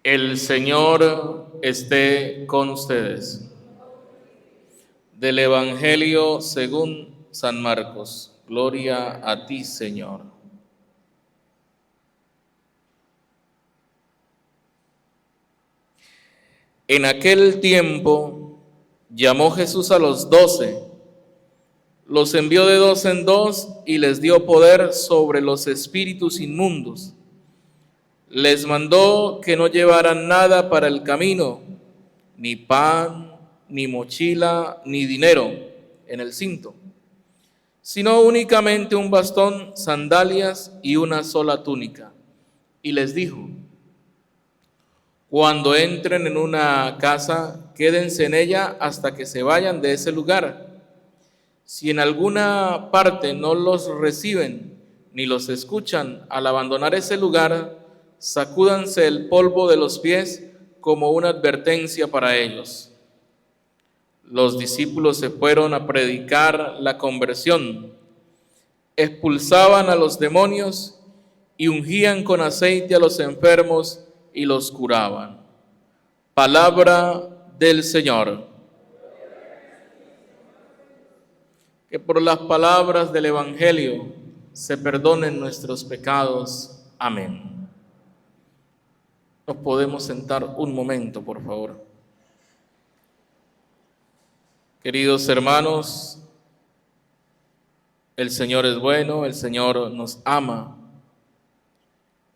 El Señor esté con ustedes. Del Evangelio según San Marcos. Gloria a ti, Señor. En aquel tiempo llamó Jesús a los 12, los envió de 2 en 2 y les dio poder sobre los espíritus inmundos. Les mandó que no llevaran nada para el camino, ni pan, ni mochila, ni dinero en el cinto, sino únicamente un bastón, sandalias y una sola túnica. Y les dijo: cuando entren en una casa, quédense en ella hasta que se vayan de ese lugar. Si en alguna parte no los reciben ni los escuchan, al abandonar ese lugar, sacúdanse el polvo de los pies como una advertencia para ellos. Los discípulos se fueron a predicar la conversión, expulsaban a los demonios y ungían con aceite a los enfermos y los curaban. Palabra del Señor. Que por las palabras del Evangelio se perdonen nuestros pecados. Amén. Nos podemos sentar un momento, por favor. Queridos hermanos, el Señor es bueno, el Señor nos ama.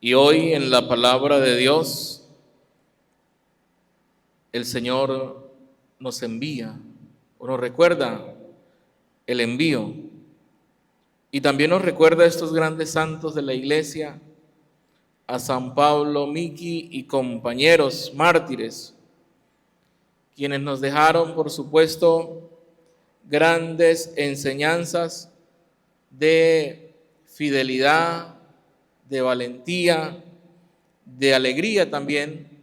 Y hoy en la palabra de Dios, el Señor nos envía o nos recuerda el envío. Y también nos recuerda a estos grandes santos de la Iglesia, a San Pablo, Miki y compañeros mártires, quienes nos dejaron, por supuesto, grandes enseñanzas de fidelidad, de valentía, de alegría también,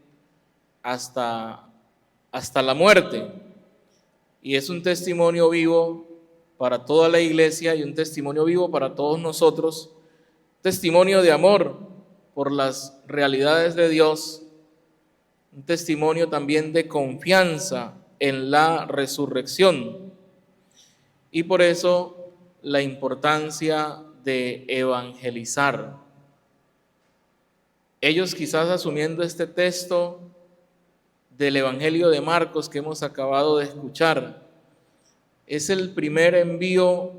hasta la muerte. Y es un testimonio vivo para toda la Iglesia y un testimonio vivo para todos nosotros, testimonio de amor por las realidades de Dios, un testimonio también de confianza en la resurrección. Y por eso la importancia de evangelizar. Ellos, quizás asumiendo este texto del Evangelio de Marcos que hemos acabado de escuchar, es el primer envío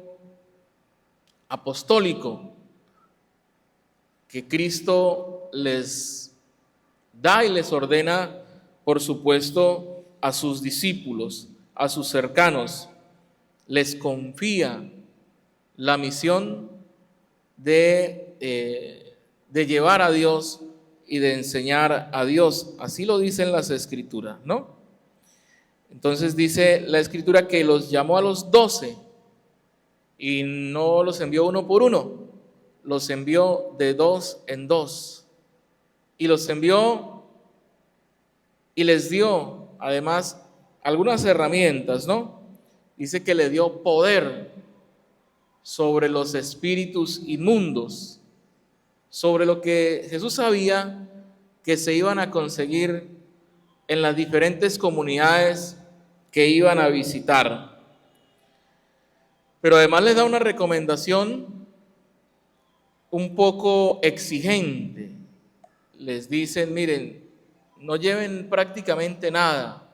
apostólico que Cristo les da y les ordena, por supuesto, a sus discípulos, a sus cercanos. Les confía la misión de llevar a Dios y de enseñar a Dios. Así lo dicen las Escrituras, ¿no? Entonces dice la Escritura que los llamó a los 12 y no los envió uno por uno, los envió de 2 en 2 y los envió y les dio además algunas herramientas, ¿no? Dice que le dio poder sobre los espíritus inmundos, sobre lo que Jesús sabía que se iban a conseguir en las diferentes comunidades que iban a visitar. Pero además les da una recomendación un poco exigente. Les dicen: miren, no lleven prácticamente nada,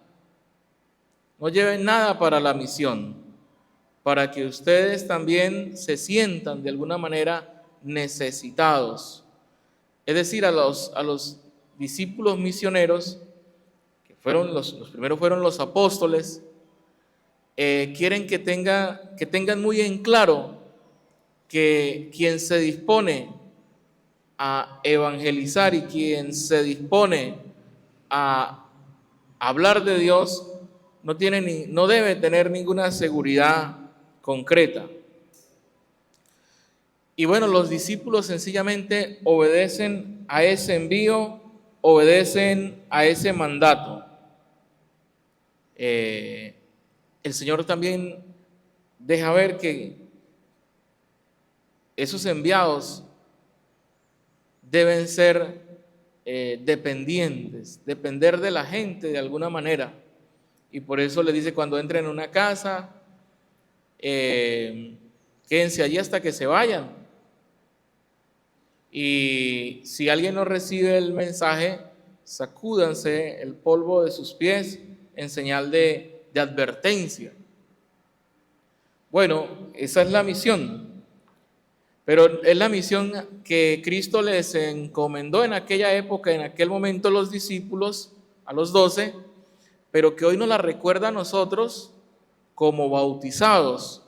no lleven nada para la misión, para que ustedes también se sientan de alguna manera necesitados. Es decir, a los discípulos misioneros, que fueron los primeros fueron los apóstoles, quieren que tengan muy en claro que quien se dispone a evangelizar y quien se dispone a hablar de Dios no debe tener ninguna seguridad concreta. Y bueno, los discípulos sencillamente obedecen a ese envío, obedecen a ese mandato. El Señor también deja ver que esos enviados deben ser dependientes, depender de la gente de alguna manera. Y por eso le dice, cuando entren en una casa, quédense allí hasta que se vayan. Y si alguien no recibe el mensaje, sacúdanse el polvo de sus pies en señal de advertencia. Bueno, esa es la misión. Pero es la misión que Cristo les encomendó en aquella época, en aquel momento, los discípulos, a los 12, pero que hoy nos la recuerda a nosotros como bautizados,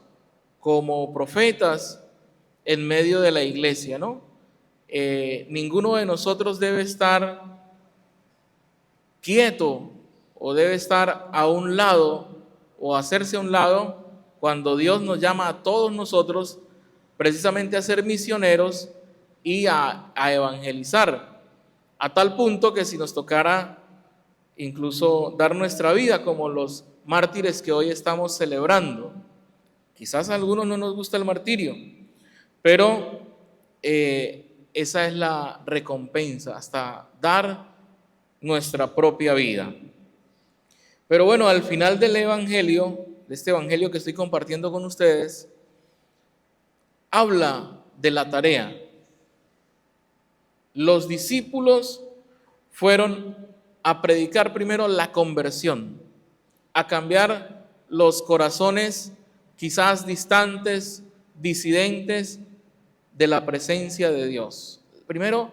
como profetas en medio de la iglesia, ¿no? Ninguno de nosotros debe estar quieto o debe estar a un lado o hacerse a un lado cuando Dios nos llama a todos nosotros precisamente a ser misioneros y a evangelizar, a tal punto que si nos tocara incluso dar nuestra vida como los mártires que hoy estamos celebrando. Quizás a algunos no nos gusta el martirio, pero esa es la recompensa, hasta dar nuestra propia vida. Pero bueno, al final del evangelio, de este evangelio que estoy compartiendo con ustedes, habla de la tarea. Los discípulos fueron a predicar primero la conversión, a cambiar los corazones quizás distantes, disidentes de la presencia de Dios. Primero,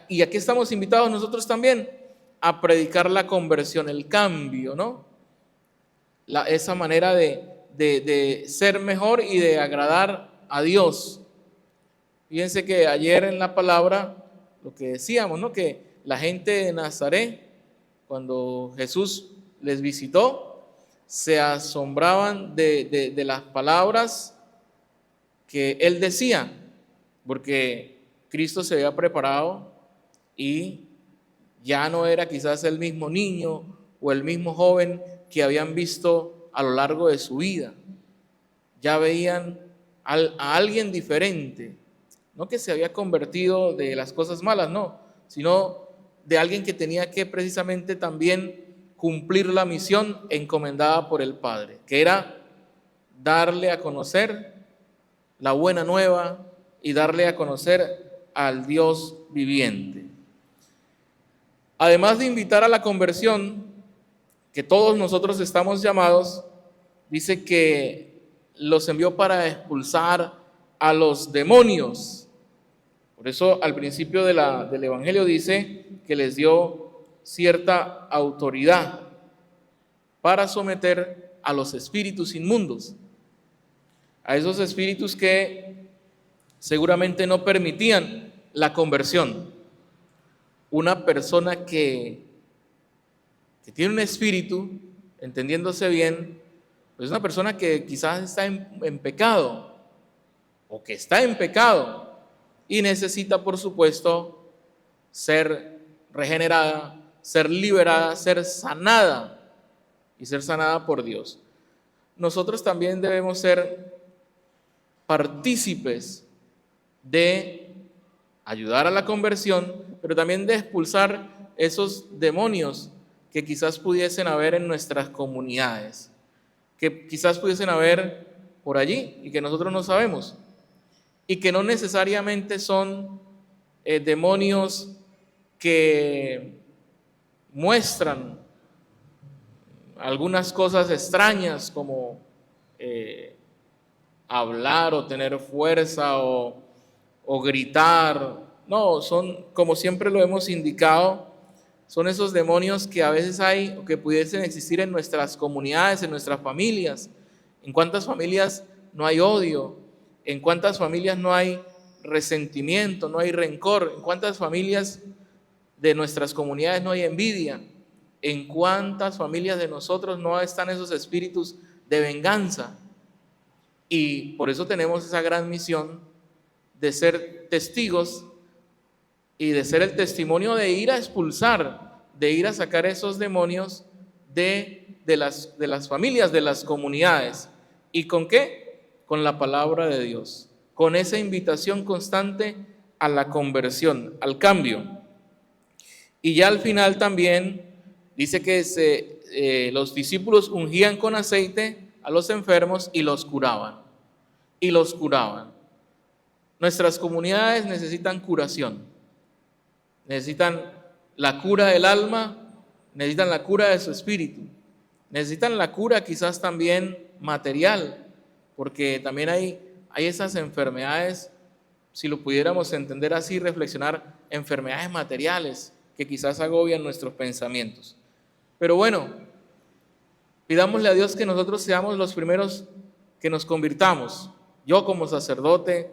y aquí estamos invitados nosotros también a predicar la conversión, el cambio, ¿no? Esa manera de ser mejor y de agradar a Dios. Fíjense que ayer en la palabra, lo que decíamos, ¿no? Que la gente de Nazaret, cuando Jesús les visitó, se asombraban de las palabras que él decía, porque Cristo se había preparado y ya no era quizás el mismo niño o el mismo joven que habían visto a lo largo de su vida. Ya veían a alguien diferente, no que se había convertido de las cosas malas, no, sino de alguien que tenía que precisamente también cumplir la misión encomendada por el Padre, que era darle a conocer la buena nueva y darle a conocer al Dios viviente. Además de invitar a la conversión, que todos nosotros estamos llamados, dice que los envió para expulsar a los demonios. Por eso al principio del Evangelio dice que les dio cierta autoridad para someter a los espíritus inmundos, a esos espíritus que seguramente no permitían la conversión. Una persona que tiene un espíritu, entendiéndose bien, pues es una persona que quizás está en pecado o que está en pecado y necesita, por supuesto, ser regenerada, ser liberada, ser sanada y ser sanada por Dios. Nosotros también debemos ser partícipes de ayudar a la conversión, pero también de expulsar esos demonios que quizás pudiesen haber en nuestras comunidades, que quizás pudiesen haber por allí y que nosotros no sabemos, y que no necesariamente son demonios que muestran algunas cosas extrañas como hablar o tener fuerza o gritar. No, son, como siempre lo hemos indicado, son esos demonios que a veces hay o que pudiesen existir en nuestras comunidades, en nuestras familias. ¿En cuántas familias no hay odio? ¿En cuántas familias no hay resentimiento, no hay rencor? ¿En cuántas familias de nuestras comunidades no hay envidia? ¿En cuántas familias de nosotros no están esos espíritus de venganza? Y por eso tenemos esa gran misión de ser testigos y de ser el testimonio de ir a expulsar, de ir a sacar esos demonios de las familias, de las comunidades. ¿Y con qué? Con la palabra de Dios, con esa invitación constante a la conversión, al cambio. Y ya al final también dice que los discípulos ungían con aceite a los enfermos y los curaban. Y los curaban. Nuestras comunidades necesitan curación. Necesitan la cura del alma, necesitan la cura de su espíritu. Necesitan la cura quizás también material, porque también hay esas enfermedades, si lo pudiéramos entender así, reflexionar, enfermedades materiales que quizás agobian nuestros pensamientos. Pero bueno, pidámosle a Dios que nosotros seamos los primeros que nos convirtamos. Yo como sacerdote,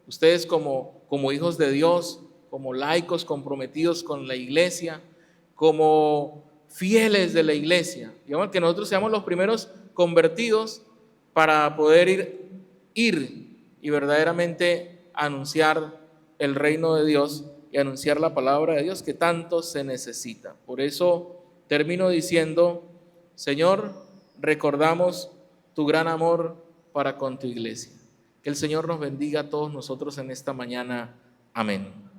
ustedes como hijos de Dios, como laicos comprometidos con la iglesia, como fieles de la iglesia. Digamos que nosotros seamos los primeros convertidos para poder ir y verdaderamente anunciar el reino de Dios y anunciar la palabra de Dios que tanto se necesita. Por eso termino diciendo, Señor, recordamos tu gran amor para con tu iglesia. Que el Señor nos bendiga a todos nosotros en esta mañana. Amén.